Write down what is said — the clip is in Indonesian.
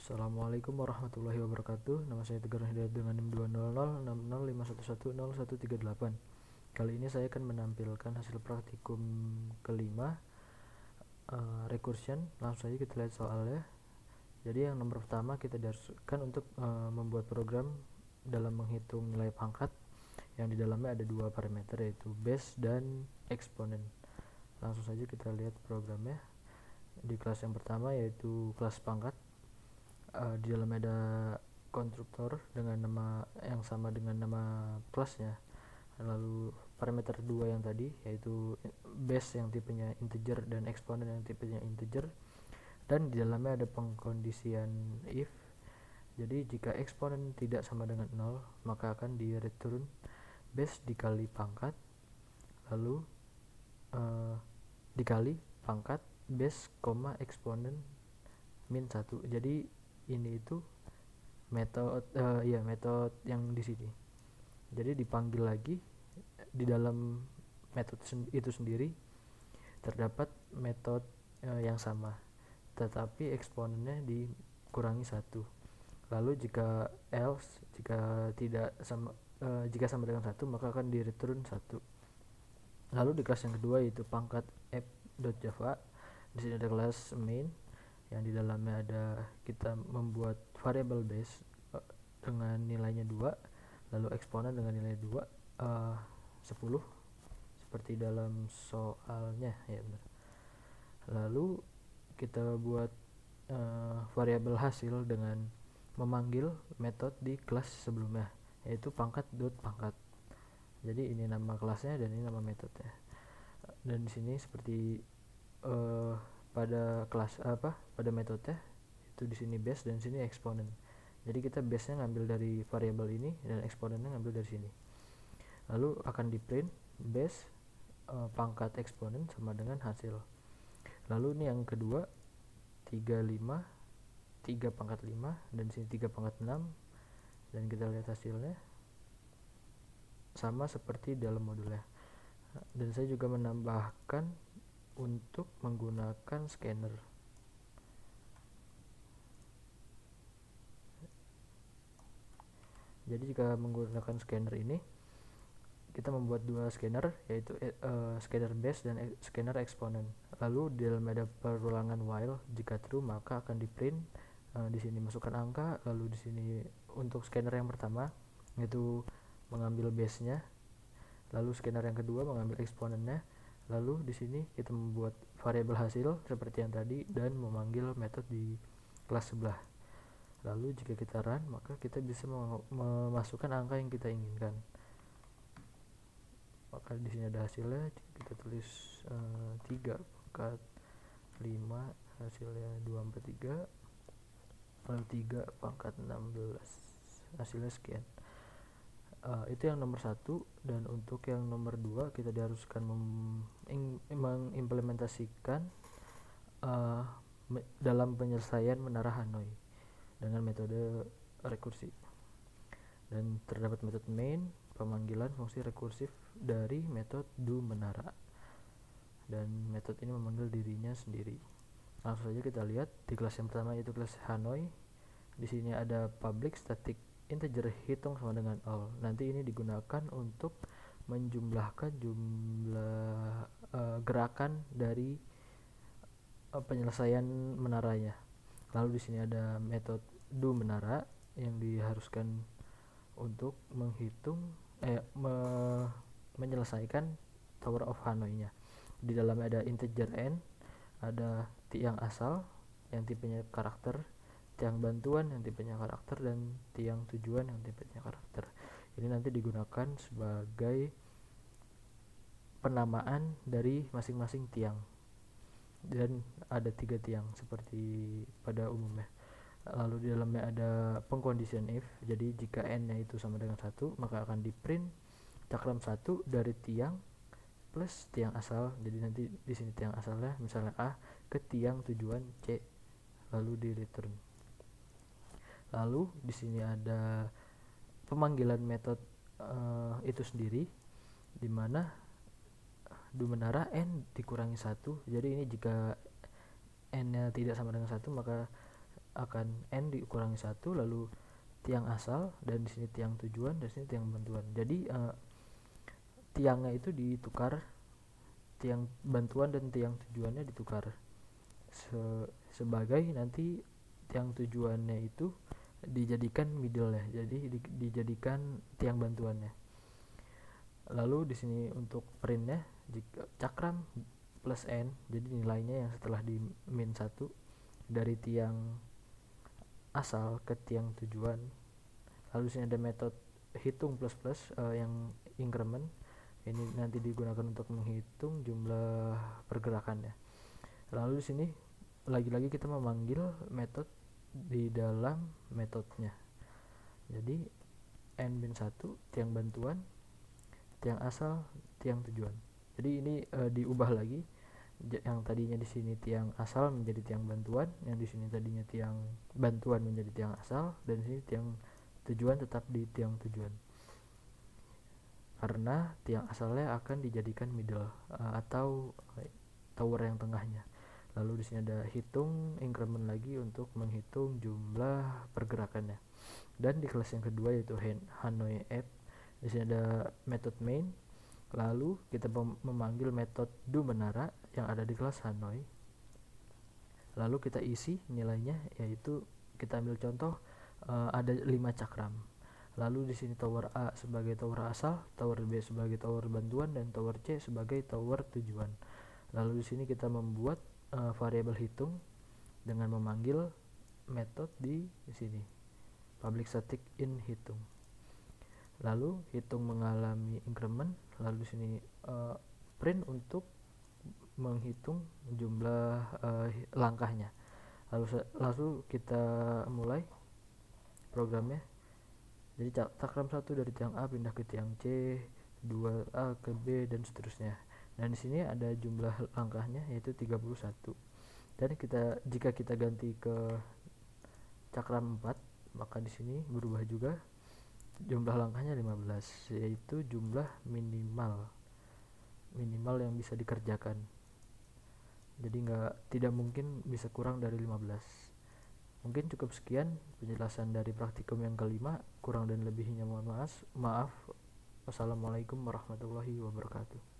Assalamualaikum warahmatullahi wabarakatuh. Nama saya Tegar Hidayat dengan NIM 2006051101138. Kali ini saya akan menampilkan hasil praktikum kelima recursion. Langsung saja kita lihat soalnya. Jadi yang nomor pertama kita diharuskan untuk membuat program dalam menghitung nilai pangkat yang di dalamnya ada dua parameter, yaitu base dan eksponen. Langsung saja kita lihat programnya. Di kelas yang pertama yaitu kelas pangkat, di dalamnya ada konstruktor dengan nama yang sama dengan nama kelasnya. Lalu parameter 2 yang tadi yaitu base yang tipenya integer dan eksponen yang tipenya integer, dan di dalamnya ada pengkondisian if. Jadi jika eksponen tidak sama dengan 0 maka akan di return base dikali pangkat, lalu dikali pangkat base, eksponen min 1. Jadi ini itu metode yang di sini. Jadi dipanggil lagi di dalam metode itu sendiri terdapat metode yang sama, tetapi eksponennya dikurangi 1. Lalu jika else, jika sama dengan 1 maka akan di return 1. Lalu di kelas yang kedua yaitu pangkat app.java. Di sini ada kelas main yang di dalamnya ada kita membuat variable base dengan nilainya 2, lalu eksponen dengan nilai 2, 10 seperti dalam soalnya ya benar. Lalu kita buat variabel hasil dengan memanggil metode di kelas sebelumnya yaitu pangkat. Jadi ini nama kelasnya dan ini nama metodenya. Dan di sini seperti pada metode itu di sini base dan sini eksponen. Jadi kita base-nya ngambil dari variabel ini dan eksponennya ngambil dari sini. Lalu akan di print base pangkat eksponen sama dengan hasil. Lalu ini yang kedua 3 pangkat 5 dan sini 3 pangkat 6, dan kita lihat hasilnya sama seperti dalam modulnya. Dan saya juga menambahkan untuk menggunakan scanner. Jadi jika menggunakan scanner ini kita membuat dua scanner, yaitu scanner base dan scanner eksponen. Lalu di dalam ada perulangan while, jika true maka akan di print di sini masukkan angka. Lalu di sini untuk scanner yang pertama yaitu mengambil base-nya, lalu scanner yang kedua mengambil eksponennya. Lalu di sini kita membuat variabel hasil seperti yang tadi dan memanggil metode di kelas sebelah. Lalu jika kita run maka kita bisa memasukkan angka yang kita inginkan. Maka di sini ada hasilnya, kita tulis 3 pangkat 5 hasilnya 243, lalu 3 pangkat 16 hasilnya sekian. Itu yang nomor 1. Dan untuk yang nomor 2 kita diharuskan mengimplementasikan dalam penyelesaian menara Hanoi dengan metode rekursi. Dan terdapat metode main, pemanggilan fungsi rekursif dari metode do menara, dan metode ini memanggil dirinya sendiri. Langsung saja kita lihat di kelas yang pertama yaitu kelas Hanoi. Di sini ada public static integer hitung sama dengan all. Nanti ini digunakan untuk menjumlahkan jumlah gerakan dari penyelesaian menaranya. Lalu di sini ada metode do menara yang diharuskan untuk menghitung menyelesaikan Tower of Hanoi-nya. Di dalamnya ada integer n, ada tiang asal yang tipenya karakter, tiang bantuan yang tipenya karakter, dan tiang tujuan yang tipenya karakter. Ini nanti digunakan sebagai penamaan dari masing-masing tiang, dan ada 3 tiang seperti pada umumnya. Lalu di dalamnya ada pengkondisian if. Jadi jika n-nya itu sama dengan 1 maka akan di print cakram 1 dari tiang plus tiang asal. Jadi nanti di sini tiang asalnya misalnya A ke tiang tujuan C, lalu di return. Lalu di sini ada pemanggilan metode itu sendiri, di mana do menara n dikurangi 1. Jadi ini jika n-nya tidak sama dengan 1 maka akan n dikurangi 1, lalu tiang asal, dan di sini tiang tujuan, dan di sini tiang bantuan. Jadi tiangnya itu ditukar, tiang bantuan dan tiang tujuannya ditukar sebagai nanti tiang tujuannya itu dijadikan middle ya, jadi dijadikan tiang bantuannya. Lalu di sini untuk printnya, jika cakram plus n, jadi nilainya yang setelah di min 1 dari tiang asal ke tiang tujuan. Lalu di sini ada metode hitung plus plus yang increment, ini nanti digunakan untuk menghitung jumlah pergerakannya. Lalu di sini lagi-lagi kita memanggil metode di dalam metodenya. Jadi n-1 tiang bantuan, tiang asal, tiang tujuan. Jadi ini diubah lagi, yang tadinya di sini tiang asal menjadi tiang bantuan, yang di sini tadinya tiang bantuan menjadi tiang asal, dan di sini tiang tujuan tetap di tiang tujuan. Karena tiang asalnya akan dijadikan middle atau tower yang tengahnya. Lalu di sini ada hitung increment lagi untuk menghitung jumlah pergerakannya. Dan di kelas yang kedua yaitu Hanoi app, di sini ada method main. Lalu kita memanggil metode do menara yang ada di kelas Hanoi. Lalu kita isi nilainya, yaitu kita ambil contoh ada 5 cakram. Lalu di sini tower A sebagai tower asal, tower B sebagai tower bantuan, dan tower C sebagai tower tujuan. Lalu di sini kita membuat variabel hitung dengan memanggil metode di sini public static in hitung. Lalu hitung mengalami increment, lalu di sini print untuk menghitung jumlah langkahnya. Lalu kita mulai programnya. Jadi cakram 1 dari tiang A pindah ke tiang C, 2A ke B, dan seterusnya. Dan di sini ada jumlah langkahnya yaitu 31. Dan jika kita ganti ke cakram 4, maka di sini berubah juga jumlah langkahnya 15, yaitu jumlah minimal yang bisa dikerjakan. Jadi tidak mungkin bisa kurang dari 15. Mungkin cukup sekian penjelasan dari praktikum yang kelima. Kurang dan lebihnya mohon maaf. Wassalamualaikum warahmatullahi wabarakatuh.